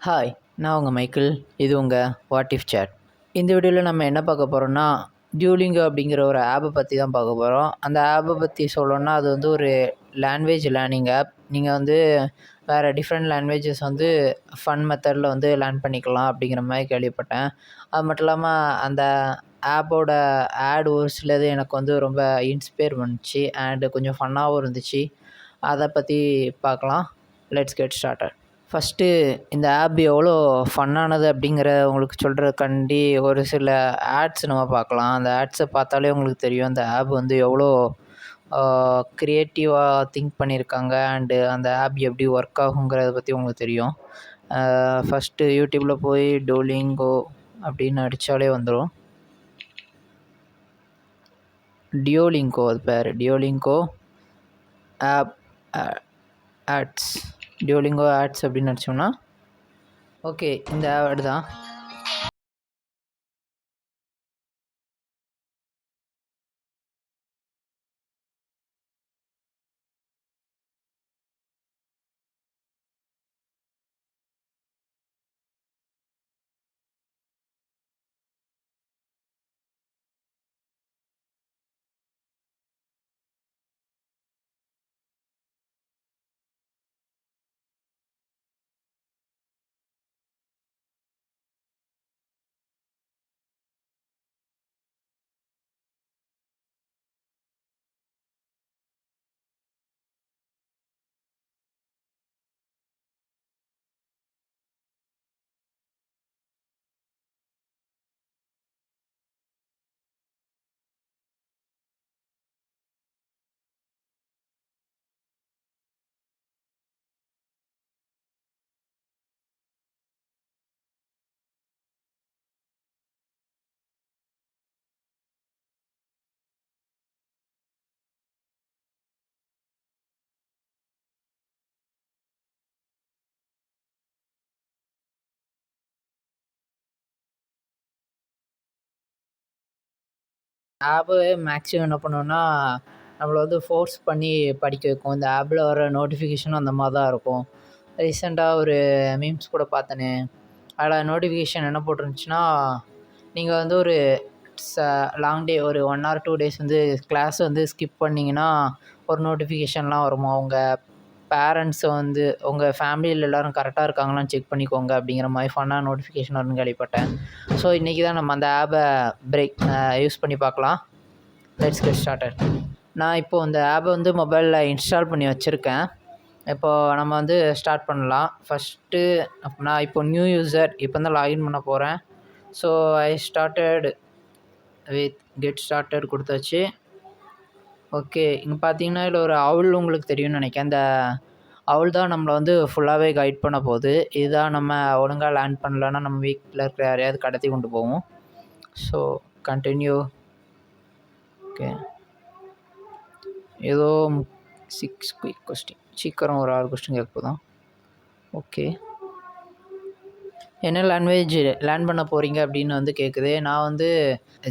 Hi, நான் உங்கள் Michael. இது உங்கள் வாட் இஃப் சேட். இந்த வீடியோவில் நம்ம என்ன பார்க்க போகிறோம்னா, டியூலிங்கோ அப்படிங்கிற ஒரு ஆப்பை பற்றி தான் பார்க்க போகிறோம். அந்த ஆப்பை பற்றி சொல்லணும்னா, அது வந்து ஒரு லாங்குவேஜ் லேர்னிங் ஆப். நீங்கள் வந்து வேறு டிஃப்ரெண்ட் லாங்குவேஜஸ் வந்து ஃபன் மெத்தடில் வந்து லேர்ன் பண்ணிக்கலாம் அப்படிங்கிற மாதிரி கேள்விப்பட்டேன். அது மட்டும் இல்லாமல் அந்த ஆப்போட ஆட் ஒரு சிலது எனக்கு வந்து ரொம்ப இன்ஸ்பயர் பண்ணுச்சு அண்டு கொஞ்சம் ஃபன்னாகவும் இருந்துச்சு. அதை பற்றி பார்க்கலாம். Let's get started. ஃபஸ்ட்டு இந்த ஆப் எவ்வளோ ஃபன்னானது அப்படிங்கிற உங்களுக்கு சொல்கிறதுக்காண்டி ஒரு சில ஆட்ஸ் நம்ம பார்க்கலாம். அந்த ஆட்ஸை பார்த்தாலே உங்களுக்கு தெரியும் அந்த ஆப் வந்து எவ்வளோ க்ரியேட்டிவாக திங்க் பண்ணியிருக்காங்க அண்டு அந்த ஆப் எப்படி ஒர்க் ஆகுங்கிறத பற்றி உங்களுக்கு தெரியும். ஃபஸ்ட்டு யூடியூப்பில் போய் டூலிங்கோ அப்படின்னு அடித்தாலே வந்துடும். டியோலிங்கோ அது பேர். டியோலிங்கோ ஆப் ஆட்ஸ். டியோலிங்கோ ஆட்ஸ் அப்படின்னு அடித்தோம்னா ஓகே இந்த ஆட் தான். ஆப்பு மேக்ஸிமம் என்ன பண்ணுவோன்னா, நம்மளை வந்து ஃபோர்ஸ் பண்ணி படிக்க வைக்கும். இந்த ஆப்பில் வர நோட்டிஃபிகேஷனும் அந்த மாதிரி தான் இருக்கும். ரீசெண்டாக ஒரு மீம்ஸ் கூட பார்த்தேனே, அதில் நோட்டிஃபிகேஷன் என்ன போட்டிருந்துச்சுன்னா, நீங்கள் வந்து ஒரு லாங் டே ஒரு 1 ஆர் 2 டேஸ் வந்து கிளாஸ் வந்து ஸ்கிப் பண்ணிங்கன்னா ஒரு நோட்டிஃபிகேஷன்லாம் வருமா, உங்கள் பேரண்ட்ஸை வந்து உங்கள் ஃபேமிலியில் எல்லோரும் கரெக்டாக இருக்காங்களான்னு செக் பண்ணிக்கோங்க அப்படிங்கிற மாதிரி ஃபன்னாக நோட்டிஃபிகேஷன் வரும்னு கேள்விப்பட்டேன். ஸோ இன்றைக்கி தான் நம்ம அந்த ஆப்பை யூஸ் பண்ணி பார்க்கலாம். Let's get started. நான் இப்போது அந்த ஆப்பை வந்து மொபைலில் இன்ஸ்டால் பண்ணி வச்சுருக்கேன். இப்போது நம்ம வந்து ஸ்டார்ட் பண்ணலாம். ஃபஸ்ட்டு நான் இப்போ நியூ யூஸர் இப்போ தான் லாகின் பண்ண போகிறேன். So I started with get started கொடுத்தாச்சு. ஓகே, இங்கே பார்த்தீங்கன்னா இதில் ஒரு அவுல் உங்களுக்கு தெரியும்னு நினைக்கிறேன். அந்த அவுல் தான் நம்மளை வந்து ஃபுல்லாகவே கைட் பண்ண போகுது. இதுதான் நம்ம ஒழுங்காக லேர்ன் பண்ணலன்னா நம்ம வீட்டில் இருக்கிற யாரையாவது கடத்தி கொண்டு போவோம். So continue. ஓகே, ஏதோ 6 குயிக் கொஸ்டின், சீக்கிரம் ஒரு 6 கொஸ்டின் கேட்க போதும். ஓகே, என்ன லாங்குவேஜ் லேர்ன் பண்ண போகிறீங்க அப்படின்னு வந்து கேட்குது. நான் வந்து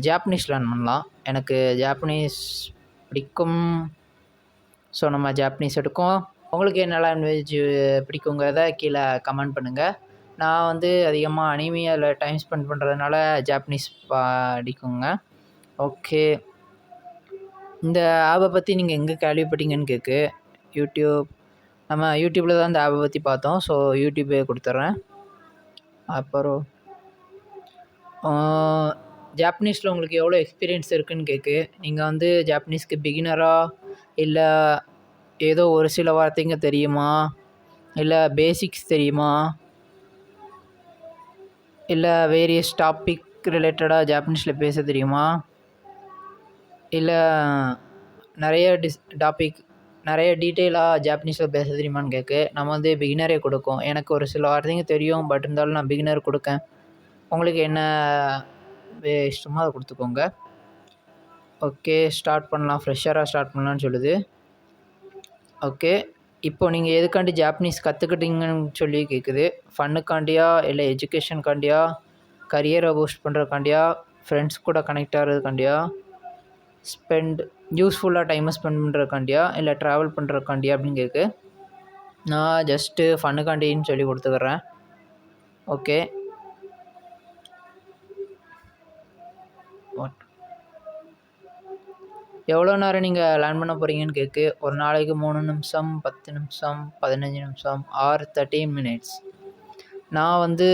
ஜாப்பனீஸ் லேர்ன் பண்ணலாம். எனக்கு ஜாப்பனீஸ் பிடிக்கும். ஸோ நம்ம ஜாப்பனீஸ் எடுக்கும். உங்களுக்கு என்ன லாங்குவேஜ் பிடிக்குங்கிறத கீழே கமெண்ட் பண்ணுங்கள். நான் வந்து அதிகமாக அனிமியில் டைம் ஸ்பெண்ட் பண்ணுறதுனால ஜாப்பனீஸ் படிக்குங்க. ஓகே, இந்த ஆப்பை பற்றி நீங்கள் எங்கே கேள்விப்பட்டீங்கன்னு கேட்கு. யூடியூப். நம்ம யூடியூப்பில் தான் இந்த ஆப்பை பற்றி பார்த்தோம். ஸோ யூடியூப்பே கொடுத்துட்றேன். அப்புறம் ஜாப்பனீஸில் உங்களுக்கு எவ்வளோ எக்ஸ்பீரியன்ஸ் இருக்குதுன்னு கேட்கு. நீங்கள் வந்து ஜாப்பனீஸ்க்கு பிகினராக, இல்லை ஏதோ ஒரு சில வார்த்தைங்க தெரியுமா, இல்லை பேசிக்ஸ் தெரியுமா, இல்லை வேரியஸ் டாபிக் ரிலேட்டடாக ஜாப்பனீஸில் பேச தெரியுமா, இல்லை நிறைய டாபிக் நிறைய டீட்டெயிலாக ஜாப்பனீஸில் பேச தெரியுமான்னு கேட்கு. நம்ம வந்து பிகினரே கொடுக்கும். எனக்கு ஒரு சில வார்த்தைங்க தெரியும், பட் இருந்தாலும் நான் பிகினர் கொடுக்கேன். உங்களுக்கு என்ன இஷ்டமோ அதை கொடுத்துக்கோங்க. ஓகே, ஸ்டார்ட் பண்ணலாம். ஃப்ரெஷராக ஸ்டார்ட் பண்ணலான்னு சொல்லுது. ஓகே, இப்போது நீங்கள் எதுக்காண்டி ஜாப்பனீஸ் கற்றுக்கிட்டீங்கன்னு சொல்லி கேட்குது. ஃபன்னுக்காண்டியா, இல்லை எஜுகேஷனுக்காண்டியா, கரியரை பூஸ்ட் பண்ணுறதுக்காண்டியா, ஃப்ரெண்ட்ஸ் கூட கனெக்ட் ஆகிறதுக்காண்டியா, யூஸ்ஃபுல்லாக டைமை ஸ்பெண்ட் பண்ணுறதுக்காண்டியா, இல்லை ட்ராவல் பண்ணுறதுக்காண்டியா அப்படின்னு கேட்கு. நான் ஜஸ்ட்டு ஃபன்னுக்காண்டின்னு சொல்லி கொடுத்துக்கிறேன். ஓகே. வாட் எவ்வளோ நேரம் நீங்கள் லேர்ன் பண்ண போகிறீங்கன்னு கேட்கு. ஒரு நாளைக்கு 3 நிமிஷம், 10 நிமிஷம், 15 நிமிஷம் ஆர் 30 மினிட்ஸ். நான் வந்து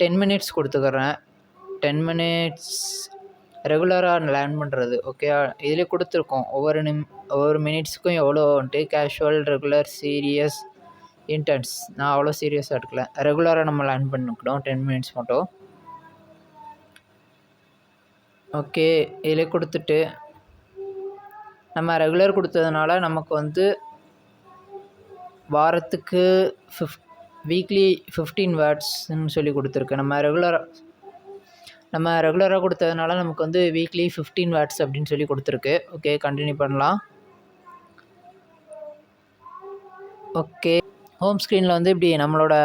10 மினிட்ஸ் கொடுத்துக்கிறேன். 10 மினிட்ஸ் ரெகுலராக லேர்ன் பண்ணுறது. ஓகே, இதிலே கொடுத்துருக்கோம் ஒவ்வொரு மினிட்ஸுக்கும் எவ்வளோன்ட்டு. Casual, regular, serious, intense. நான் அவ்வளோ சீரியஸாக எடுக்கல. ரெகுலராக நம்ம லேர்ன் பண்ணிக்கணும் 10 மினிட்ஸ் மட்டும். ஓகே, இதிலே கொடுத்துட்டு நம்ம ரெகுலர் கொடுத்ததுனால நமக்கு வந்து வாரத்துக்கு வீக்லி 15 வேர்ட்ஸ்ன்னு சொல்லி கொடுத்துருக்கு. நம்ம ரெகுலராக கொடுத்ததுனால நமக்கு வந்து வீக்லி 15 வேர்ட்ஸ் அப்படின்னு சொல்லி கொடுத்துருக்கு. ஓகே, கண்டினியூ பண்ணலாம். ஓகே, ஹோம் ஸ்க்ரீனில் வந்து இப்படி நம்மளோட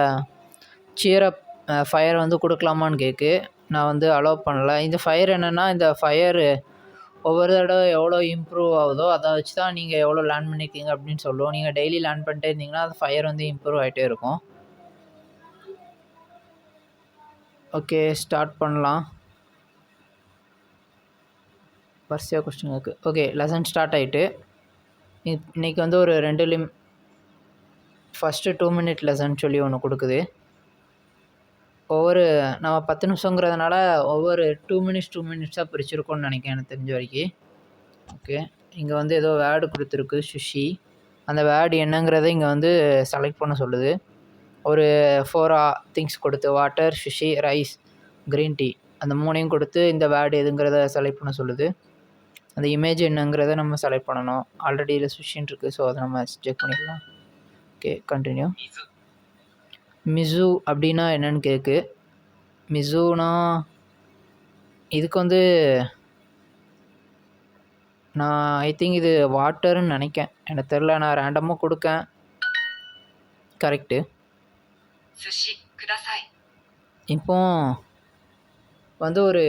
சியரப் ஃபயர் வந்து கொடுக்கலாமான்னு கேட்கு. நான் வந்து அலோவ் பண்ணல. இந்த ஃபயர் என்னென்னா, இந்த ஃபயர் ஒவ்வொரு தடவை எவ்வளோ இம்ப்ரூவ் ஆகுதோ அதை வச்சு தான் நீங்கள் எவ்வளோ லேர்ன் பண்ணியிருக்கீங்க அப்படின்னு சொல்லுவோம். நீங்கள் டெய்லி லேர்ன் பண்ணிட்டே இருந்தீங்கன்னா அந்த ஃபயர் வந்து இம்ப்ரூவ் ஆகிட்டே இருக்கும். ஓகே, ஸ்டார்ட் பண்ணலாம். வரிசையாக கொஸ்டின் இருக்குது. ஓகே, லெசன் ஸ்டார்ட் ஆகிட்டு இன்றைக்கி வந்து ஒரு 2 ஃபஸ்ட்டு 2 மினிட் லெசன் சொல்லி ஒன்று கொடுக்குது. நம்ம 10 நிமிஷங்கிறதுனால ஒவ்வொரு 2 மினிட்ஸாக பிரிச்சுருக்கோன்னு நினைக்கிறேன் எனக்கு தெரிஞ்ச வரைக்கும். ஓகே, இங்கே வந்து ஏதோ வேர்டு கொடுத்துருக்கு, சுஷி. அந்த வேர்டு என்னங்கிறத இங்கே வந்து செலக்ட் பண்ண சொல்லுது. ஒரு 4 திங்ஸ் கொடுத்து water, sushi, rice, green tea அந்த 3ஐயும் கொடுத்து இந்த வேர்டு எதுங்கிறத செலக்ட் பண்ண சொல்லுது. அந்த இமேஜ் என்னங்கிறத நம்ம செலக்ட் பண்ணணும். ஆல்ரெடி இதில் சுஷின்னு இருக்குது, ஸோ அதை நம்ம செக் பண்ணிடலாம். Okay, continue. மிசு அப்படின்னா என்னன்னு கேட்கு. மிசுனா இதுக்கு வந்து நான் ஐ திங்க் இது வாட்டர்னு நினைக்கேன், எனக்கு தெரில. நான் ரேண்டமாக கொடுக்கேன். கரெக்டு. இப்போ வந்து ஒரு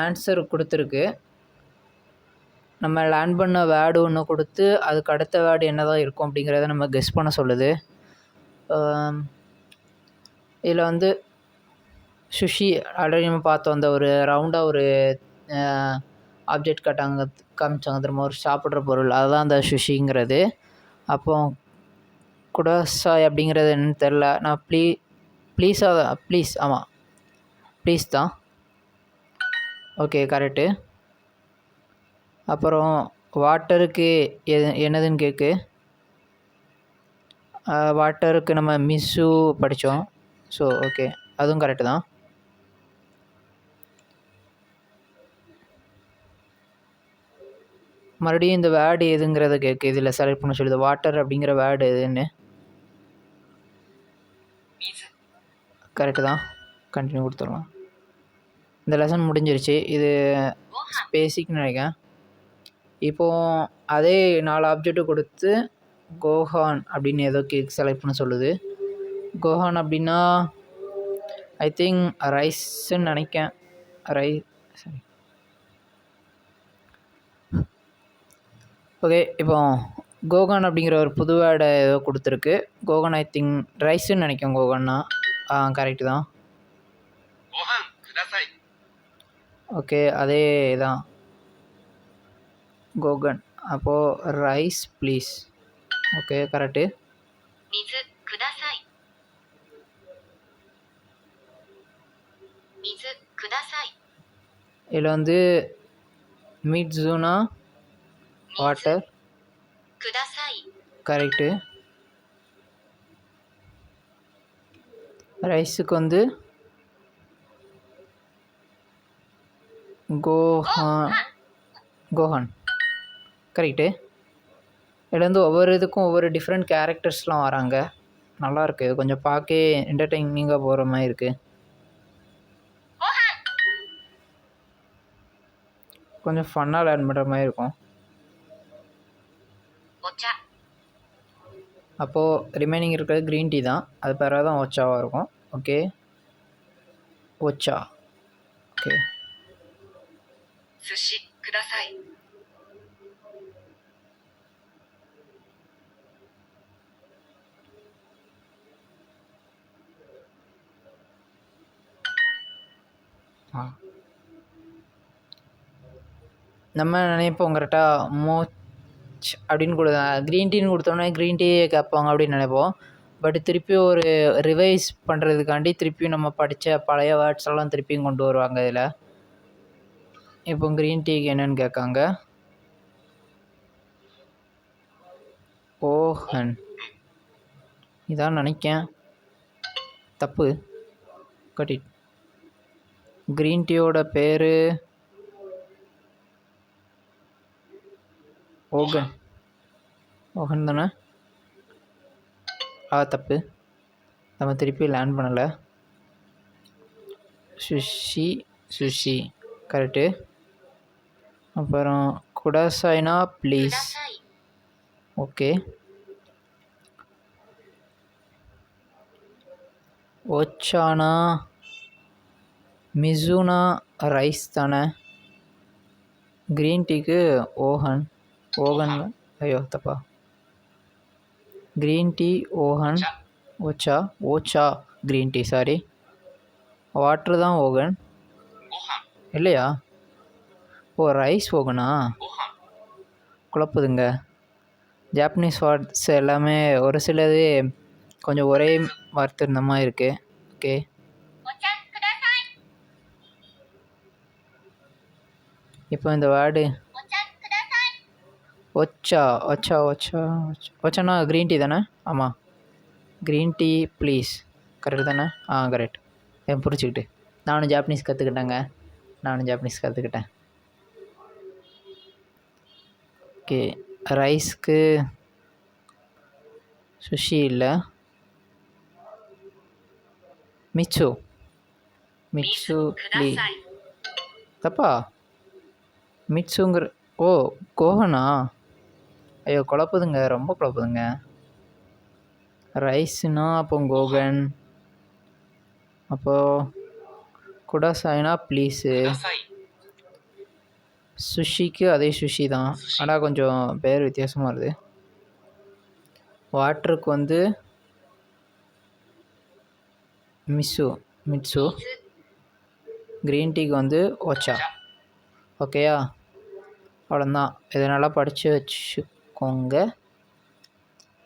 ஆன்சர் கொடுத்துருக்கு. நம்ம லேர்ன் பண்ண வேர்டு ஒன்று கொடுத்து அதுக்கு அடுத்த வேர்டு என்ன தான் இருக்கும் அப்படிங்கிறத நம்ம கெஸ் பண்ண சொல்லுது. இதில் வந்து சுஷி ஆல்ரெடி நம்ம பார்த்தோம். அந்த ஒரு ரவுண்டாக ஒரு ஆப்ஜெக்ட் காமிச்சாங்க திரும்ப, ஒரு சாப்பிட்ற பொருள், அதுதான் அந்த சுஷிங்கிறது. அப்போ குடசாய் அப்படிங்கிறது என்னன்னு தெரில. நான் ப்ளீஸ் ஆமாம், ப்ளீஸ் தான். Okay, correct. அப்புறம் வாட்டருக்கு என்னதுன்னு கேட்கு. வாட்டருக்கு நம்ம மிஸ்ஸு படித்தோம், ஸோ ஓகே, அதுவும் கரெக்டு தான். மறுபடியும் இந்த வேர்டு எதுங்கிறத கேட்கு. இதில் செலக்ட் பண்ண சொல்லுது வாட்டர் அப்படிங்கிற வேர்டு எதுன்னு. கரெக்டு தான், கண்டினியூ கொடுத்துடலாம். இந்த லெசன் முடிஞ்சிருச்சு. இது பேசிக்னு நினைக்கிறேன். இப்போது அதே 4 ஆப்ஜெக்ட்டு கொடுத்து கோஹான் அப்படின்னு ஏதோ செலக்ட் பண்ண சொல்லுது. கோஹான் அப்படின்னா ஐ திங்க் ரைஸ்ன்னு நினைக்கேன். சரி, ஓகே. இப்போ கோகான் அப்படிங்கிற ஒரு புது வேர்டை ஏதோ கொடுத்துருக்கு. கோகான் ஐ திங்க் ரைஸ்ன்னு நினைக்கும். கோகான்னா கரெக்டு தான். ஓகே, அதே தான் கோகன். அப்போது ரைஸ் ப்ளீஸ். Okay, correct. இதில் வந்து மிட்ஸுனா வாட்டர், கரெக்டு. ரைஸுக்கு வந்து கோஹான், கரெக்டு. இதில் வந்து ஒவ்வொரு இதுக்கும் ஒவ்வொரு டிஃப்ரெண்ட் கேரக்டர்ஸ்லாம் வராங்க. நல்லாயிருக்கு. இது கொஞ்சம் பார்க்க என்டர்டெய்னிங்காக போகிற மாதிரி இருக்குது. கொஞ்சம் ஃபன்னாக லேர்ன் பண்ணுற மாதிரி இருக்கும். அப்போது ரிமைனிங் இருக்கிறது க்ரீன் டீ தான். அது பேராக தான் ஓச்சாவாக இருக்கும். ஓகே, ஓச்சா. ஓகே, நம்ம நினைப்போம் கரெக்டாக மோச் அப்படின்னு க்ரீன் டீன்னு கொடுத்தோன்னே க்ரீன் டீயே கேட்பாங்க அப்படின்னு நினைப்போம். பட் திருப்பியும் ஒரு ரிவைஸ் பண்ணுறதுக்காண்டி திருப்பியும் நம்ம படித்த பழைய வேர்ட்ஸ் எல்லாம் திருப்பியும் கொண்டு வருவாங்க இதில். இப்போ க்ரீன் டீக்கு என்னன்னு கேட்காங்க. ஓஹன் இதான் நினைக்கேன். தப்பு. கட்டி க்ரீன் டீயோட பேர் ஓகன். ஓகன் தானே? தப்பு. நம்ம திருப்பி லேர்ன் பண்ணலை. Sushi correct. அப்புறம் குடாசாய்னா ப்ளீஸ். ஓகே. ஓச்சானா மிசுனா ரைஸ் தானே? க்ரீன் டீக்கு ஓகன். ஐயோ தப்பா. Green tea ஓகன். ஓச்சா green tea, sorry. Water தான் ஓகன் இல்லையா? ரைஸ் ஓகனா? குழப்புதுங்க. ஜாப்பனீஸ் வேர்ட்ஸ் எல்லாமே ஒரு சிலது கொஞ்சம் ஒரே வார்த்தை இருந்த மாதிரி இருக்குது. ஓகே. இப்போ இந்த வேர்டு ஒச்சானா க்ரீன் டீ தானே? ஆமாம், க்ரீன் டீ ப்ளீஸ். கரெக்டு தானே? கரெக்ட். புரிச்சுக்கிட்டு நானும் ஜாப்பனீஸ் கற்றுக்கிட்டேன். ஓகே. ரைஸ்க்கு சுஷி இல்லை, மிச்சு ப்ளீஸ். தப்பா? மிட்ஸுங்கிற கோகனா? ஐயோ குழப்புதுங்க, ரொம்ப குழப்புதுங்க. ரைஸ்னா அப்போ கோகன், அப்போது குடாசாய்னா ப்ளீஸு. சுஷிக்கு அதே சுஷி தான், ஆனால் கொஞ்சம் பேர் வித்தியாசமாக வருது. வாட்டருக்கு மிட்சு. க்ரீன் டீக்கு ஓச்சா. ஓகேயா? அவ்வளோதான். இதை நல்லா படித்து வச்சுக்கோங்க.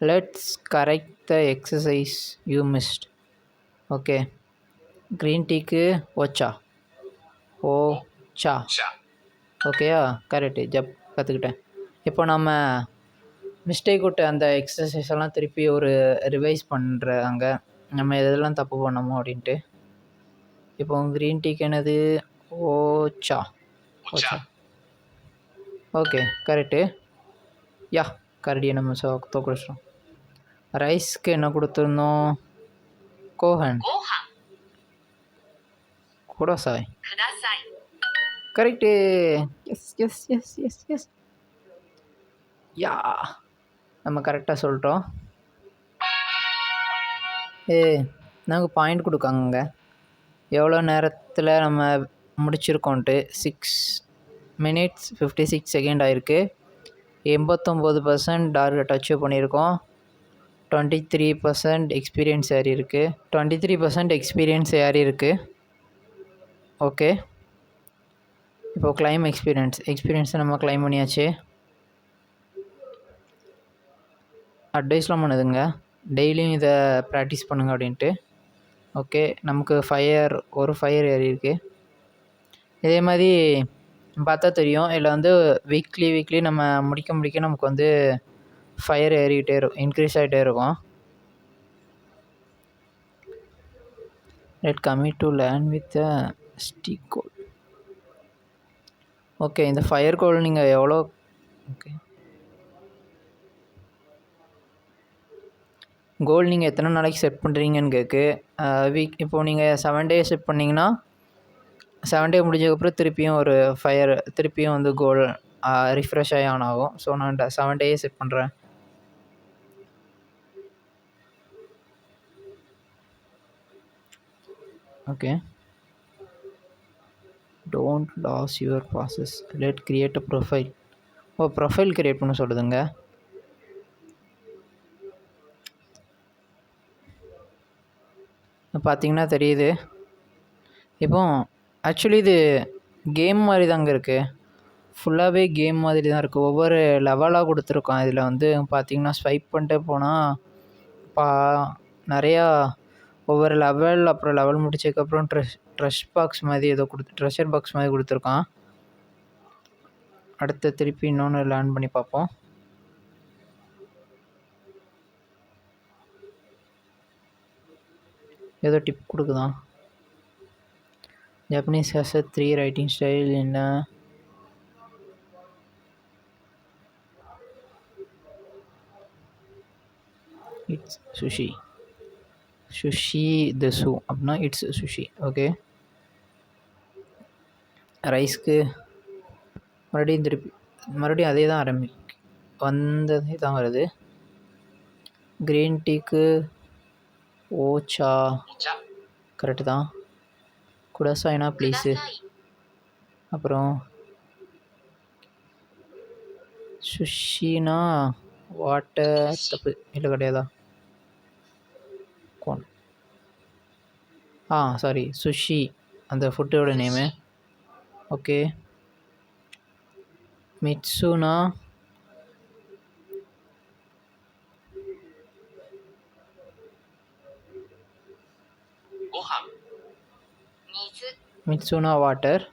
Let's correct the exercise you mist. Okay. Green டீக்கு ஓச்சா. ஓகேயா? கரெக்டு. கற்றுக்கிட்டேன். இப்போ நம்ம மிஸ்டேக் விட்ட அந்த எக்ஸசைஸ் எல்லாம் திருப்பி ஒரு ரிவைஸ் பண்ணுறாங்க, நம்ம எதெல்லாம் தப்பு பண்ணோமோ அப்படின்ட்டு. இப்போ க்ரீன் டீக்கு என்னது? ஓச்சா. Okay correct. கரடியை நம்ம தோக்கடிச்சிட்டோம். ரைஸ்க்கு என்ன கொடுத்துருந்தோம்? கோஹன். குடாசாய். கரெக்டு. எஸ். நம்ம கரெக்டாக சொல்லிட்டோம். நமக்கு பாயிண்ட் கொடுக்காங்க எவ்வளோ நேரத்தில் நம்ம முடிச்சிருக்கோன்ட்டு. 6 minutes 56 seconds ஆகிருக்கு. 89% டார்கெட் அச்சீவ் பண்ணியிருக்கோம். 23% எக்ஸ்பீரியன்ஸ் ஏறி இருக்குது. ஓகே. இப்போது கிளைம் எக்ஸ்பீரியன்ஸை நம்ம கிளைம் பண்ணியாச்சு. அட்வைஸ்லாம் பண்ணுதுங்க, டெய்லியும் இதை ப்ராக்டிஸ் பண்ணுங்க அப்படின்ட்டு. ஓகே. நமக்கு ஒரு ஃபயர் ஏறி இருக்குது. இதே மாதிரி பார்த்தா தெரியும், இதில் வீக்லி நம்ம முடிக்க நமக்கு ஃபயர் ஏறிக்கிட்டே இருக்கும், இன்க்ரீஸ் ஆகிட்டே இருக்கும். Let commit to learn with stick goal. Okay. இந்த ஃபயர் கோல் நீங்கள் எவ்வளோ கோல் நீங்கள் எத்தனை நாளைக்கு செட் பண்ணுறீங்கன்னு கேட்கு. இப்போது நீங்கள் 7 days செட் பண்ணிங்கன்னா 7 day முடிஞ்சதுக்கப்புறம் திருப்பியும் ஒரு ஃபயர் கோல் ரிஃப்ரெஷ் ஆகி ஆன் ஆகும். ஸோ நான் 7 days செட் பண்ணுறேன். Okay. Don't lose your process. Let create a profile. Profile create பண்ண சொல்லுதுங்க. பார்த்தீங்கன்னா தெரியுது. இப்போ ஆக்சுவலி இது கேம் மாதிரி தாங்க இருக்குது. ஃபுல்லாகவே கேம் மாதிரி தான் இருக்குது. ஒவ்வொரு லெவலாக கொடுத்துருக்கோம். இதில் வந்து பார்த்திங்கன்னா ஸ்வைப் பண்ணிட்டே போனால் நிறையா ஒவ்வொரு லெவல், அப்புறம் லெவல் முடிச்சதுக்கப்புறம் பாக்ஸ் மாதிரி ஏதோ ட்ரெஷர் பாக்ஸ் மாதிரி கொடுத்துருக்கான். அடுத்து திருப்பி இன்னொன்று லேர்ன் பண்ணி பார்ப்போம். ஏதோ டிப் கொடுக்குதான். ஜப்பனீஸ் ஹேஸ் 3 ரைட்டிங் ஸ்டைல் என்ன? It's sushi. சுஷி தெசு அப்படின்னா இட்ஸ் சுஷி. ஓகே, ரைஸ்க்கு மறுபடியும் அதே தான் வந்ததே தான் வருது. க்ரீன் டீக்கு ஓச்சா கரெக்டு தான். குடசாய்னா ப்ளீஸு. அப்புறம் சுஷினா வாட்டர் தப்பு இல்லை கிடையாதா? சாரி, சுஷி அந்த ஃபுட்டோட நேமு. ஓகே, மிட்சுனா வாட்டர்.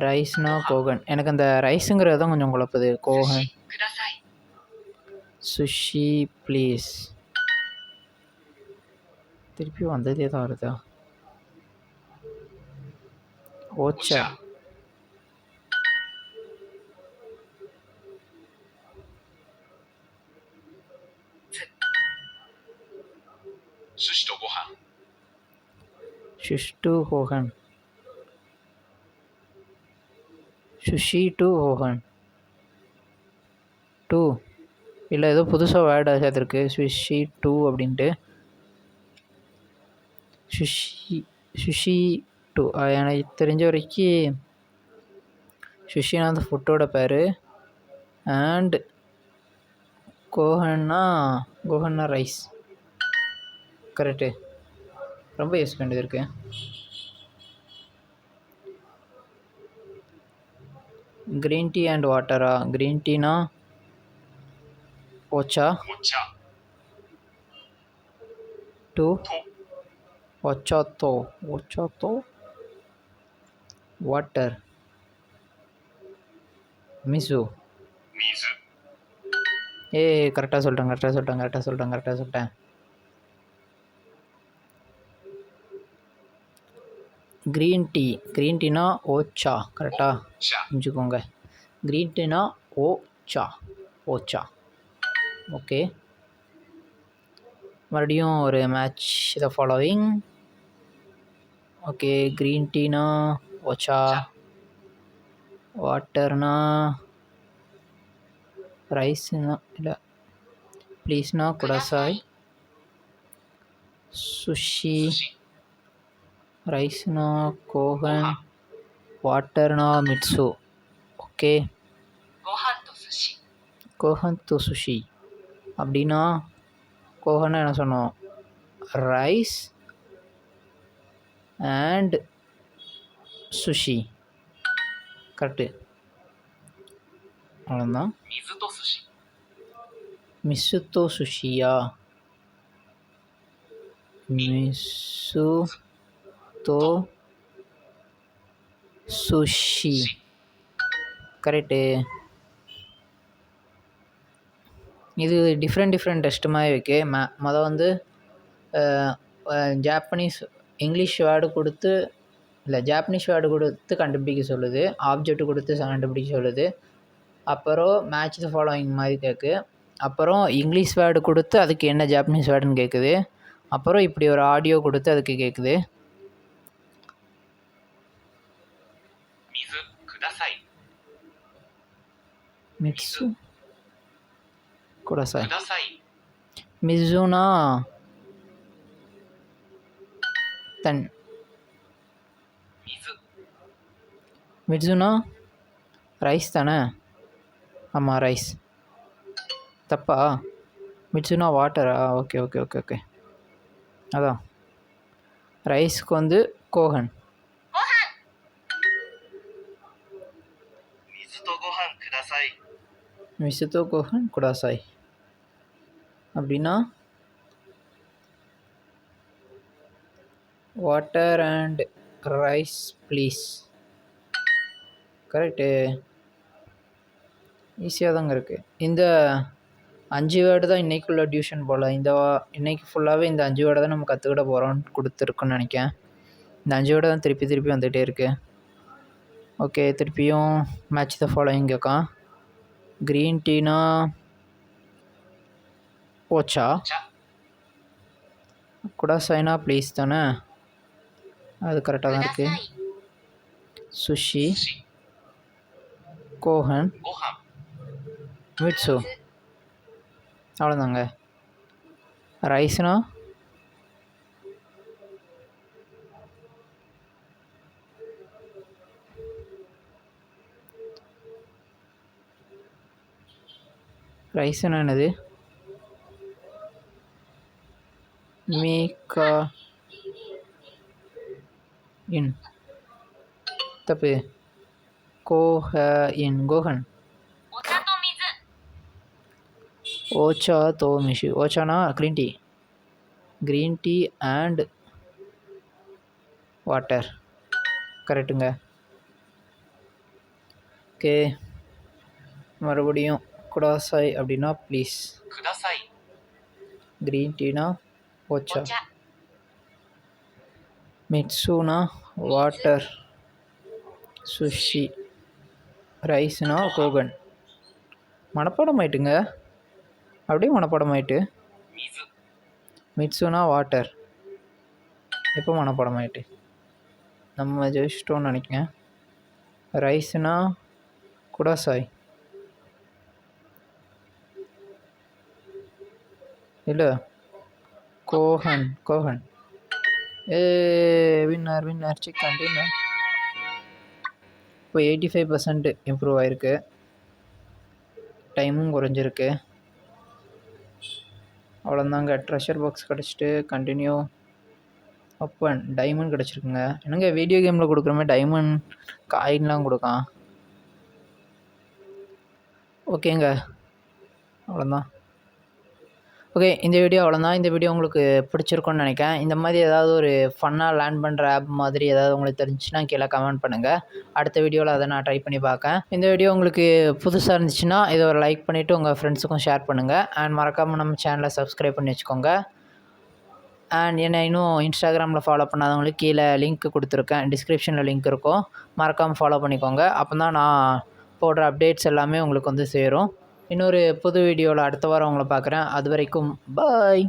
ரைஸ்னா கோகன். எனக்கு அந்த ரைஸுங்கிறது தான் கொஞ்சம் குழப்புது. கோகன். Sushi please. திருப்பி வந்ததே தான் வருதா? ஓச்சா. ஷிஷ்டு ஹோகன். சுஷி டு ஹோகன். டூ இல்லை, ஏதோ புதுசாக வேர்டாக சேர்த்துருக்கு. சுஷி டூ அப்படின்ட்டு. சுஷி டூ எனக்கு தெரிஞ்ச வரைக்கும் சுஷினா அந்த ஃபுட்டோட பேர். அண்ட் கோகன்னா ரைஸ். கரெக்டு. ரொம்ப யூஸ் வேண்டியது இருக்குது. க்ரீன் டீ அண்ட் வாட்டரா? க்ரீன் டீனா ஓச்சா. டூ ஒச்சாத்தோ. வாட்டர் மிசு. கரெக்டாக சொல்லிட்டேன். க்ரீன் டீனா ஓச்சா. கரெக்டாக புரிஞ்சுக்கோங்க. க்ரீன் டீனா ஓச்சா. ஓகே, மறுபடியும் ஒரு match the following. Okay, green டீனா ஓச்சா. வாட்டர்னா ரைஸ்னா இல்லை ப்ளீஸ்னா குடசாய். சுஷி. ரைஸ்னா கோகன். வாட்டர்னா மிட்சு. ஓகே, கோகன் டு சுஷி அப்படின்னா கோகன்னா என்ன சொன்னோம்? Rice and sushi. கரெக்டு. அவ்வளோதான். மிசுத்தோ சுஷியா? மிசுத்தோ சுஷி. கரெக்டு. இது டிஃப்ரெண்ட் டெஸ்ட் மாதிரி இருக்குது. மொதல் வந்து இங்கிலீஷ் வேர்டு கொடுத்து ஜாப்பனீஸ் வேர்டு கொடுத்து கண்டுபிடிக்க சொல்லுது. ஆப்ஜெக்ட் கொடுத்து கண்டுபிடிக்க சொல்லுது. அப்புறம் மேட்ச் த ஃபாலோவிங் மாதிரி கேட்கு. அப்புறம் இங்கிலீஷ் வேர்டு கொடுத்து அதுக்கு என்ன ஜாப்பனீஸ் வேர்டுன்னு கேட்குது. அப்புறம் இப்படி ஒரு ஆடியோ கொடுத்து அதுக்கு கேட்குது. மிட்சு குடசாய். மிசுனா மிட்சுனா ரைஸ் தானே? ஆமாம், ரைஸ். தப்பா? மிட்சுனா வாட்டரா? ஓகே. அதான் ரைஸ்க்கு வந்து கோகன். மிசுதோ கோஹன் குடாசாய் அப்படின்னா water and rise please. Correct, ஈஸியாக தாங்க இருக்குது. இந்த 5 வேர்டு தான் இன்றைக்குள்ள டியூஷன் போல். இன்றைக்கி ஃபுல்லாகவே இந்த 5 வேர்டை தான் நம்ம கற்றுக்கிட போகிறோம்னு கொடுத்துருக்குன்னு நினைக்கிறேன். இந்த 5 வேர்டை தான் திருப்பி திருப்பி வந்துகிட்டே இருக்குது. ஓகே, திருப்பியும் மேட்ச் த ஃபாலோயிங் கேட்கான். க்ரீன் டீனா போச்சா, குடாசாய்னா ப்ளீஸ் தானே, அது கரெக்டாக தான் இருக்குது. சுஷி, கோஹன், மிட்சு, அவ்வளோதாங்க. ரைஸ்னா ரைஸ்னா என்னது, மீகா இன், தப்பு, கோஹ இன், கோஹன். ஓச்சா தோ மிஷு, ஓச்சானா green tea, green tea and water. கரெக்டுங்க. ஓகே, மறுபடியும் குடாசாய் அப்படின்னா ப்ளீஸ், க்ரீன் டீனா ஓச்சா, மிட்சுனா வாட்டர், சுஷி, ரைஸ்னா கோகன். மனப்பாடம் ஆயிட்டுங்க, அப்படியே மனப்பாடம் ஆயிட்டு. மிட்சுனா வாட்டர், எப்போ மனப்பாடம் ஆயிட்டு, நம்ம ஜெயிச்சிட்டோன்னு நினைக்கிறேன். ரைஸ்னா குடாசாய், இல்லை கோஹன், கோஹன். Winner winner chicken dinner. இப்போ 85% இம்ப்ரூவ் ஆகிருக்கு, டைமும் குறைஞ்சிருக்கு. அவ்வளோதாங்க, ட்ரெஷர் பாக்ஸ் கிடச்சிட்டு கண்டினியூ ஓப்பன். டைமண்ட் கிடச்சிருக்குங்க. என்னங்க வீடியோ கேமில் கொடுக்குற மாதிரி டைமண்ட் காயின்லாம் கொடுக்கான். ஓகேங்க, அவ்வளோதான். ஓகே, இந்த வீடியோ அவ்வளோதான். இந்த வீடியோ உங்களுக்கு பிடிச்சிருக்குன்னு நினைக்கிறேன். இந்த மாதிரி ஏதாவது ஒரு ஃபன்னாக லேர்ன் பண்ணுற ஆப் மாதிரி ஏதாவது உங்களுக்கு தெரிஞ்சுன்னா கீழே கமெண்ட் பண்ணுங்கள். அடுத்த வீடியோவில் அதை நான் ட்ரை பண்ணி பார்க்கேன். இந்த வீடியோ உங்களுக்கு புதுசாக இருந்துச்சுன்னா இதை ஒரு லைக் பண்ணிவிட்டு உங்கள் ஃப்ரெண்ட்ஸுக்கும் ஷேர் பண்ணுங்கள். அண்ட் மறக்காமல் நம்ம சேனலை சப்ஸ்கிரைப் பண்ணி வச்சுக்கோங்க. அண்ட் என்னை இன்னும் இன்ஸ்டாகிராமில் ஃபாலோ பண்ணாதவங்களுக்கு கீழே லிங்க் கொடுத்துருக்கேன், டிஸ்கிரிப்ஷனில் லிங்க் இருக்கும், மறக்காமல் ஃபாலோ பண்ணிக்கோங்க. அப்போ தான் நான் போடுற அப்டேட்ஸ் எல்லாமே உங்களுக்கு வந்து சேரும். இன்னொரு புது வீடியோவில் அடுத்த வாரம் உங்களை பார்க்குறேன். அது வரைக்கும் பாய்.